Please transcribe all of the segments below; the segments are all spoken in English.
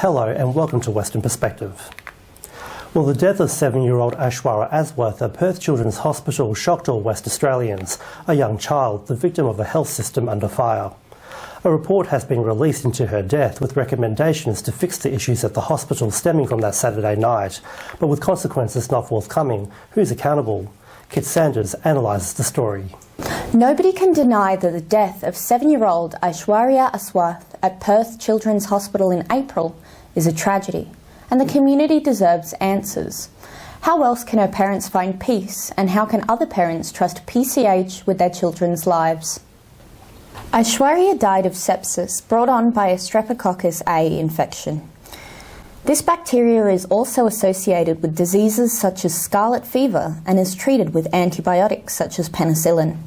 Hello and welcome to Western Perspective. Well, the death of 7-year-old Aishwarya Aswath at Perth Children's Hospital shocked all West Australians, a young child, the victim of a health system under fire. A report has been released into her death with recommendations to fix the issues at the hospital stemming from that Saturday night, but with consequences not forthcoming. Who's accountable? Kit Sanders analyses the story. Nobody can deny that the death of 7-year-old Aishwarya Aswath at Perth Children's Hospital in April is a tragedy, and the community deserves answers. How else can her parents find peace, and how can other parents trust PCH with their children's lives? Aishwarya died of sepsis brought on by a Streptococcus A infection. This bacteria is also associated with diseases such as scarlet fever and is treated with antibiotics such as penicillin.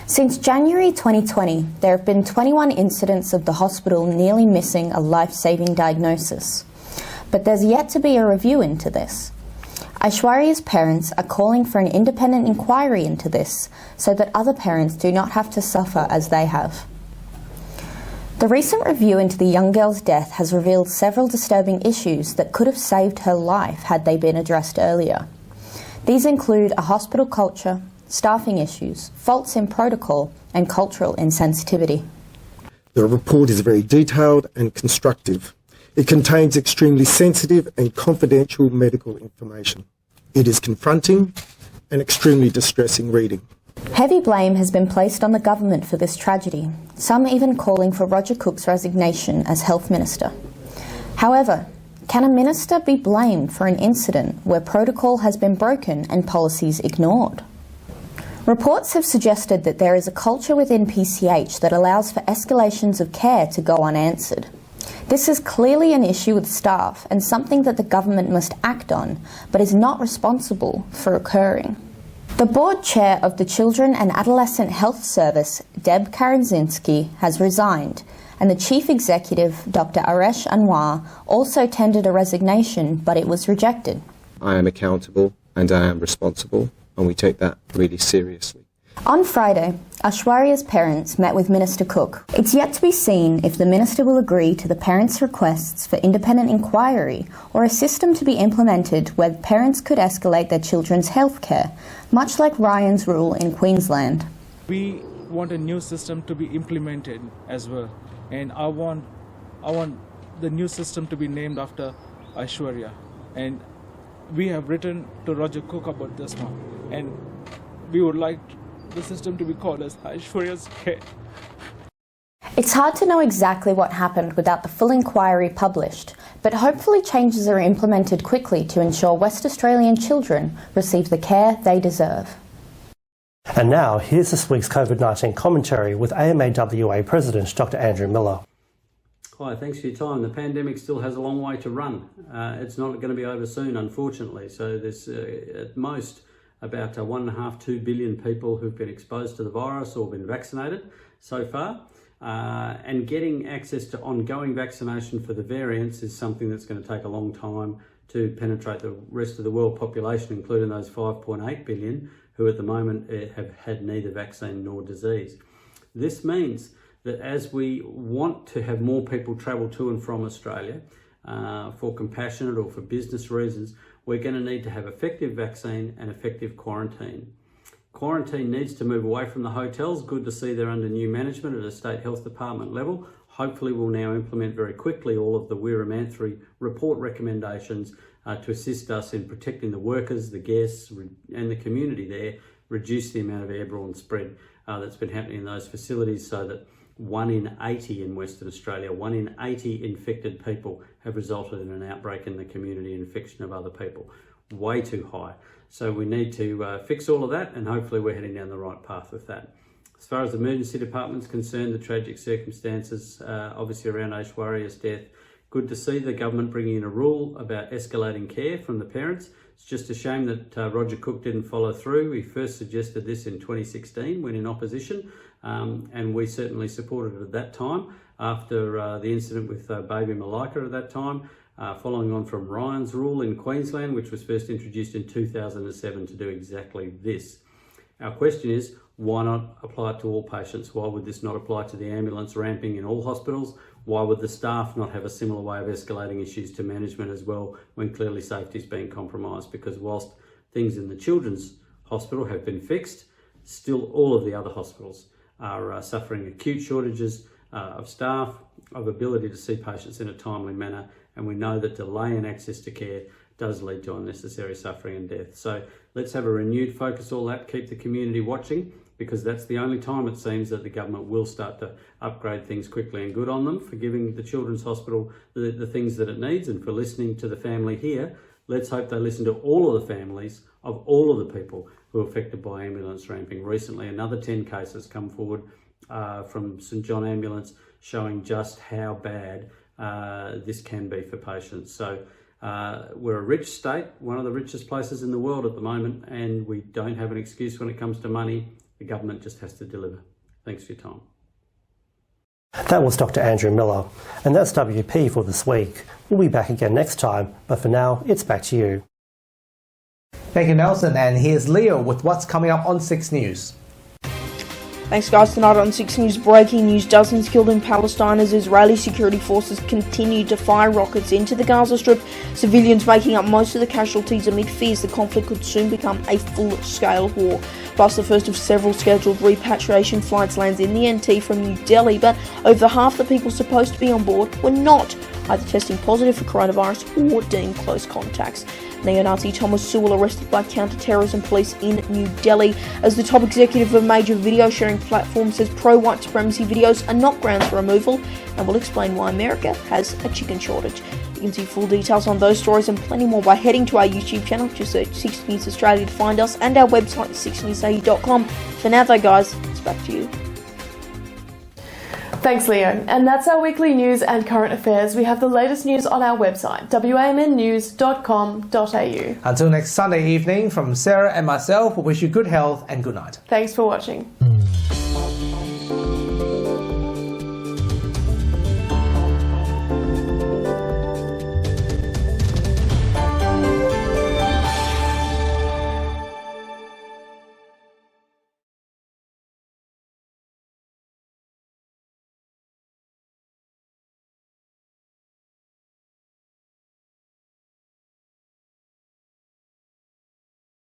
Since January 2020, there have been 21 incidents of the hospital nearly missing a life-saving diagnosis. But there's yet to be a review into this. Aishwarya's parents are calling for an independent inquiry into this so that other parents do not have to suffer as they have. The recent review into the young girl's death has revealed several disturbing issues that could have saved her life had they been addressed earlier. These include a hospital culture, staffing issues, faults in protocol, and cultural insensitivity. The report is very detailed and constructive. It contains extremely sensitive and confidential medical information. It is confronting and extremely distressing reading. Heavy blame has been placed on the government for this tragedy, some even calling for Roger Cook's resignation as Health Minister. However, can a minister be blamed for an incident where protocol has been broken and policies ignored? Reports have suggested that there is a culture within PCH that allows for escalations of care to go unanswered. This is clearly an issue with staff and something that the government must act on, but is not responsible for occurring. The board chair of the Children and Adolescent Health Service, Deb Karanzinski, has resigned, and the chief executive, Dr. Aishwarya Aswath, also tendered a resignation, but it was rejected. I am accountable and I am responsible, and we take that really seriously. On Friday, Aishwarya's parents met with Minister Cook. It's yet to be seen if the minister will agree to the parents' requests for independent inquiry or a system to be implemented where parents could escalate their children's health care, much like Ryan's rule in Queensland. We want a new system to be implemented as well, and I want the new system to be named after Aishwarya. And we have written to Roger Cook about this one, and we would like the system to be called as Aishwarya's Care. It's hard to know exactly what happened without the full inquiry published, but hopefully changes are implemented quickly to ensure West Australian children receive the care they deserve. And now, here's this week's COVID-19 commentary with AMAWA President Dr. Andrew Miller. Hi, thanks for your time. The pandemic still has a long way to run. It's not going to be over soon, unfortunately. So there's at most about 1.5–2 billion people who've been exposed to the virus or been vaccinated so far. And getting access to ongoing vaccination for the variants is something that's going to take a long time to penetrate the rest of the world population, including those 5.8 billion who at the moment have had neither vaccine nor disease. This means that as we want to have more people travel to and from Australia for compassionate or for business reasons, we're going to need to have effective vaccine and effective quarantine. Quarantine needs to move away from the hotels. Good to see they're under new management at a state health department level. Hopefully we'll now implement very quickly all of the Weeramanthri report recommendations to assist us in protecting the workers, the guests and the community there, reduce the amount of airborne spread that's been happening in those facilities, so that 1 in 80 in Western Australia, 1 in 80 infected people have resulted in an outbreak in the community, infection of other people. Way too high. So we need to fix all of that, and hopefully we're heading down the right path with that. As far as the emergency department's concerned, the tragic circumstances obviously around Aishwarya's death, good to see the government bringing in a rule about escalating care from the parents. It's just a shame that Roger Cook didn't follow through. He first suggested this in 2016 when in opposition, and we certainly supported it at that time after the incident with baby Malika at that time, following on from Ryan's rule in Queensland, which was first introduced in 2007 to do exactly this. Our question is, Why not apply it to all patients? Why would this not apply to the ambulance ramping in all hospitals? Why would the staff not have a similar way of escalating issues to management as well when clearly safety is being compromised? Because whilst things in the children's hospital have been fixed, still all of the other hospitals are suffering acute shortages of staff, of ability to see patients in a timely manner, and we know that delay in access to care does lead to unnecessary suffering and death. So let's have a renewed focus all that, keep the community watching, because that's the only time it seems that the government will start to upgrade things quickly, and good on them for giving the Children's Hospital the things that it needs and for listening to the family here. Let's hope they listen to all of the families of all of the people who are affected by ambulance ramping. Recently, another 10 cases come forward from St John Ambulance showing just how bad this can be for patients. So we're a rich state, one of the richest places in the world at the moment, and we don't have an excuse when it comes to money. The government just has to deliver. Thanks for your time. That was Dr. Andrew Miller, and that's WP for this week. We'll be back again next time, but for now, it's back to you. Thank you, Nelson, and here's Leo with what's coming up on 6 News. Thanks guys, tonight on 6 News breaking news, dozens killed in Palestine as Israeli security forces continue to fire rockets into the Gaza Strip, civilians making up most of the casualties amid fears the conflict could soon become a full-scale war. Plus, the first of several scheduled repatriation flights lands in the NT from New Delhi, but over half the people supposed to be on board were not, either testing positive for coronavirus or deemed close contacts. Neo-Nazi Thomas Sewell arrested by counter-terrorism police in New Delhi as the top executive of a major video-sharing platform says pro-white supremacy videos are not grounds for removal, and will explain why America has a chicken shortage. You can see full details on those stories and plenty more by heading to our YouTube channel. Just search 6 News Australia to find us, and our website 6newsau.com. For now though guys, it's back to you. Thanks, Leo. And that's our weekly news and current affairs. We have the latest news on our website, wamnnews.com.au. Until next Sunday evening, from Sarah and myself, we wish you good health and good night. Thanks for watching.